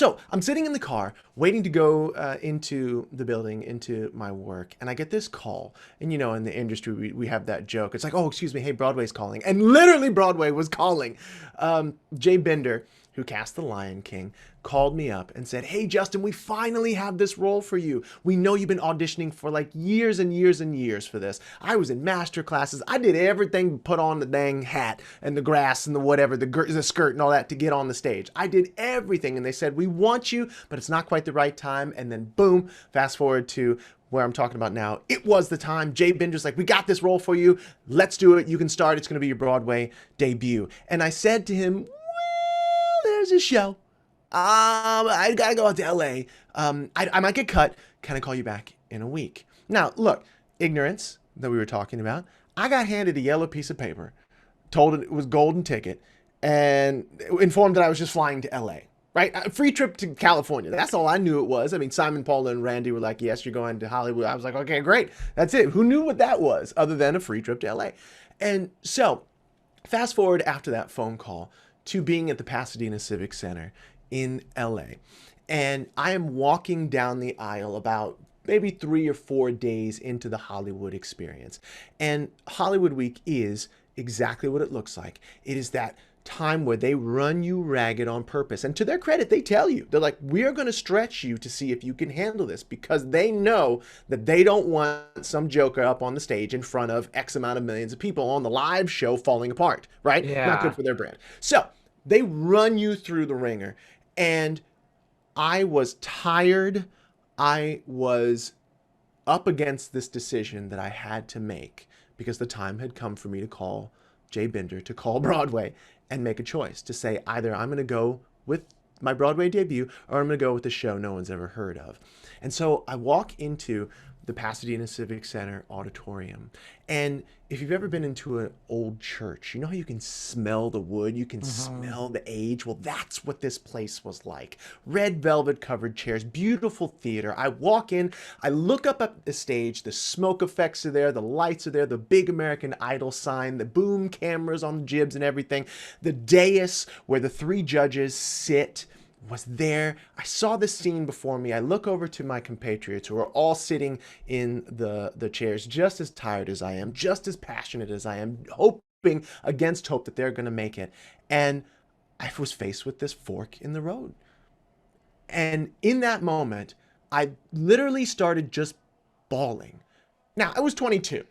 So I'm sitting in the car waiting to go into the building, into my work, and I get this call. And in the industry, we have that joke. It's like, oh, excuse me, hey, Broadway's calling. And literally, Broadway was calling. Jay Binder, who cast The Lion King, called me up and said, hey, Justin, we finally have this role for you. We know you've been auditioning for like years and years and years for this. I was in master classes. I did everything, put on the dang hat and the grass and the whatever, the skirt and all that to get on the stage. I did everything. And they said, we want you, but it's not quite the right time. And then boom, fast forward to where I'm talking about now. It was the time. Jay Binder's like, we got this role for you. Let's do it. You can start. It's going to be your Broadway debut. And I said to him, there's a show. I gotta go out to LA. I might get cut. Can I call you back in a week? Now, look, ignorance that we were talking about. I got handed a yellow piece of paper, told it was golden ticket, and informed that I was just flying to LA. Right? A free trip to California. That's all I knew it was. I mean, Simon, Paula, and Randy were like, yes, you're going to Hollywood. I was like, okay, great. That's it. Who knew what that was other than a free trip to LA? And so, fast forward after that phone call to being at the Pasadena Civic Center in LA. And I am walking down the aisle about maybe 3 or 4 days into the Hollywood experience. And Hollywood Week is exactly what it looks like. It is that time where they run you ragged on purpose. And to their credit, they tell you, they're like, we are going to stretch you to see if you can handle this, because they know that they don't want some joker up on the stage in front of X amount of millions of people on the live show falling apart, right? Not good Yeah. for their brand. So they run you through the ringer. And I was tired. I was up against this decision that I had to make, because the time had come for me to call Jay Binder, to call Broadway and make a choice to say, either I'm going to go with my Broadway debut or I'm going to go with the show no one's ever heard of. And so I walk into the Pasadena Civic Center auditorium. And if you've ever been into an old church, you know how you can smell the wood, you can Hmm. smell the age? Well, that's what this place was like. Red velvet covered chairs, beautiful theater. I walk in, I look up at the stage, the smoke effects are there, the lights are there, the big American Idol sign, the boom cameras on the jibs and everything, the dais where the 3 judges sit was there. I saw this scene before me. I look over to my compatriots who are all sitting in the chairs, just as tired as I am, just as passionate as I am, hoping against hope that they're going to make it. And I was faced with this fork in the road. And in that moment, I literally started just bawling. Now, I was 22.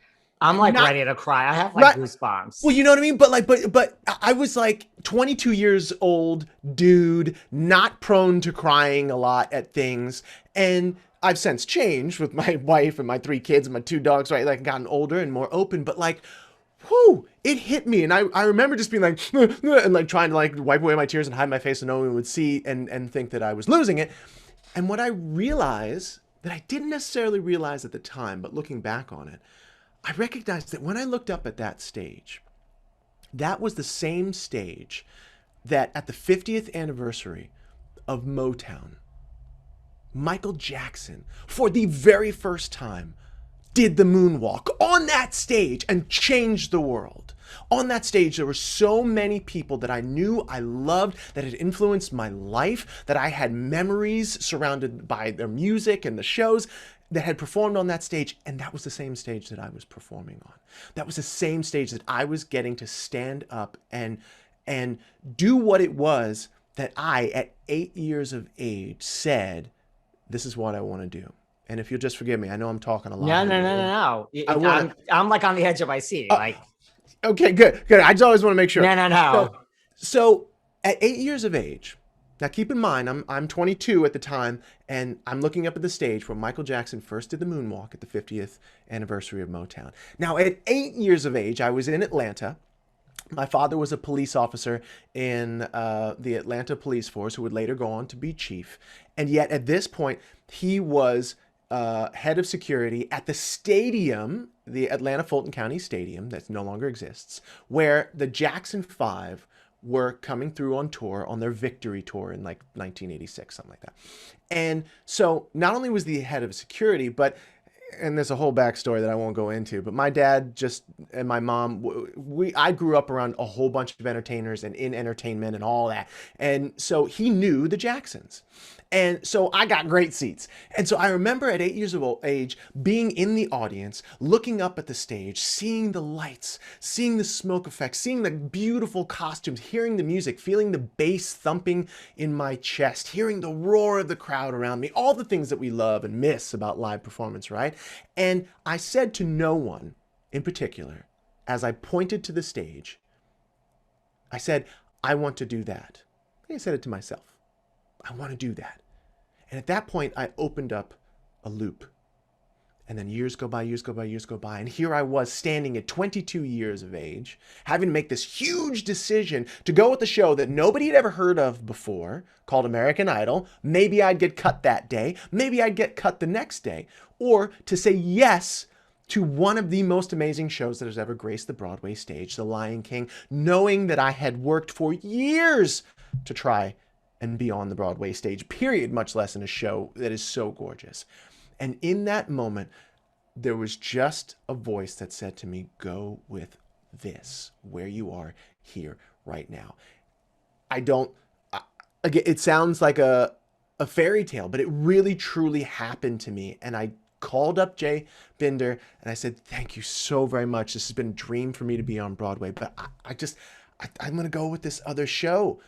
I'm like Not ready to cry. I have like right. Well, goosebumps. you know what I mean? But I was like 22 years old, dude, not prone to crying a lot at things. And I've since changed with my wife and my 3 kids and my 2 dogs, right? Like, gotten older and more open. But like, whoo, it hit me. And I remember just being like, and like trying to like wipe away my tears and hide my face so no one would see and think that I was losing it. And what I realized that I didn't necessarily realize at the time, but looking back on it, I recognized that when I looked up at that stage, that was the same stage that at the 50th anniversary of Motown, Michael Jackson, for the very first time, did the moonwalk on that stage and changed the world. On that stage, there were so many people that I knew, I loved, that had influenced my life, that I had memories surrounded by their music and the shows that had performed on that stage. And that was the same stage that I was performing on. That was the same stage that I was getting to stand up and do what it was that I, at 8 years of age, said, this is what I want to do. And if you'll just forgive me, I know I'm talking a lot No, no, here. no, no, no. I want to. I'm like on the edge of my seat. Like, Okay, good, good. I just always want to make sure. no, no, So, no. so at 8 years of age, now keep in mind, I'm 22 at the time, and I'm looking up at the stage where Michael Jackson first did the moonwalk at the 50th anniversary of Motown. Now, at 8 years of age, I was in Atlanta. My father was a police officer in the Atlanta Police Force, who would later go on to be chief. And yet, at this point, he was head of security at the stadium, the Atlanta Fulton County Stadium, that no longer exists, where the Jackson Five were coming through on tour on their victory tour in like 1986, something like that. And so not only was he head of security, but and there's a whole backstory that I won't go into, but my dad just and my mom, I grew up around a whole bunch of entertainers and in entertainment and all that. And so he knew the Jacksons. And so I got great seats. And so I remember at 8 years of age being in the audience, looking up at the stage, seeing the lights, seeing the smoke effects, seeing the beautiful costumes, hearing the music, feeling the bass thumping in my chest, hearing the roar of the crowd around me, all the things that we love and miss about live performance, right? And I said to no one in particular, as I pointed to the stage, I said, I want to do that. I said it to myself. I want to do that. And at that point, I opened up a loop. And then years go by, years go by, years go by. And here I was standing at 22 years of age, having to make this huge decision to go with a show that nobody had ever heard of before, called American Idol. Maybe I'd get cut that day. Maybe I'd get cut the next day. Or to say yes to one of the most amazing shows that has ever graced the Broadway stage, The Lion King, knowing that I had worked for years to try and be on the Broadway stage, period, much less in a show that is so gorgeous. And in that moment, there was just a voice that said to me, go with this, where you are here right now. Again, it sounds like a fairy tale, but it really truly happened to me. And I called up Jay Binder and I said, thank you so very much. This has been a dream for me to be on Broadway, but I'm going to go with this other show.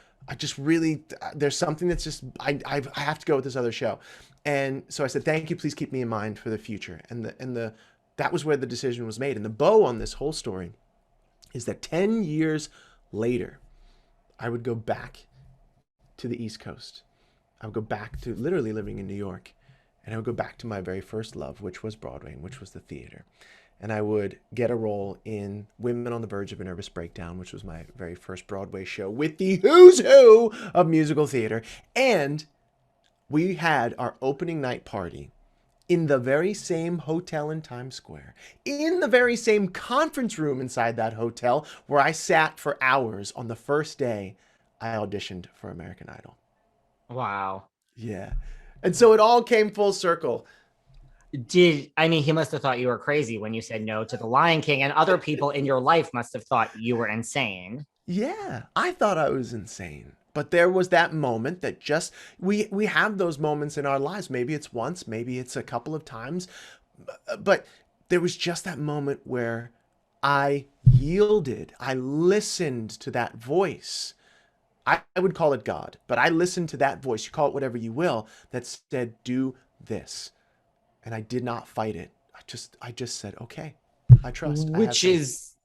There's something that's just, I have to go with this other show. And so I said, thank you, please keep me in mind for the future. And that was where the decision was made. And the bow on this whole story is that 10 years later, I would go back to the East Coast. I would go back to literally living in New York. And I would go back to my very first love, which was Broadway, and which was the theater. And I would get a role in Women on the Verge of a Nervous Breakdown, which was my very first Broadway show with the who's who of musical theater. And we had our opening night party in the very same hotel in Times Square, in the very same conference room inside that hotel where I sat for hours on the first day I auditioned for American Idol. Wow. Yeah. And so it all came full circle. He must have thought you were crazy when you said no to The Lion King, and other people in your life must have thought you were insane. Yeah, I thought I was insane. But there was that moment that just, we have those moments in our lives. Maybe it's once, maybe it's a couple of times. But there was just that moment where I yielded. I listened to that voice. I would call it God, but I listened to that voice. You call it whatever you will, that said, do this. And I did not fight it. I just said, okay, I trust. Which is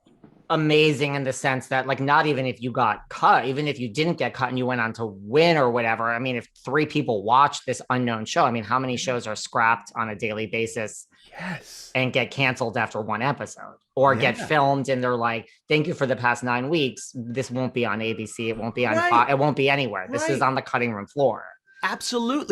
amazing in the sense that, like, not even if you got cut, even if you didn't get cut and you went on to win or whatever. I mean, if 3 people watch this unknown show, I mean, how many shows are scrapped on a daily basis? Yes. And get canceled after one episode, or get filmed and they're like, thank you for the past 9 weeks. This won't be on ABC. It won't be on, it won't be anywhere. This is on the cutting room floor. Absolutely.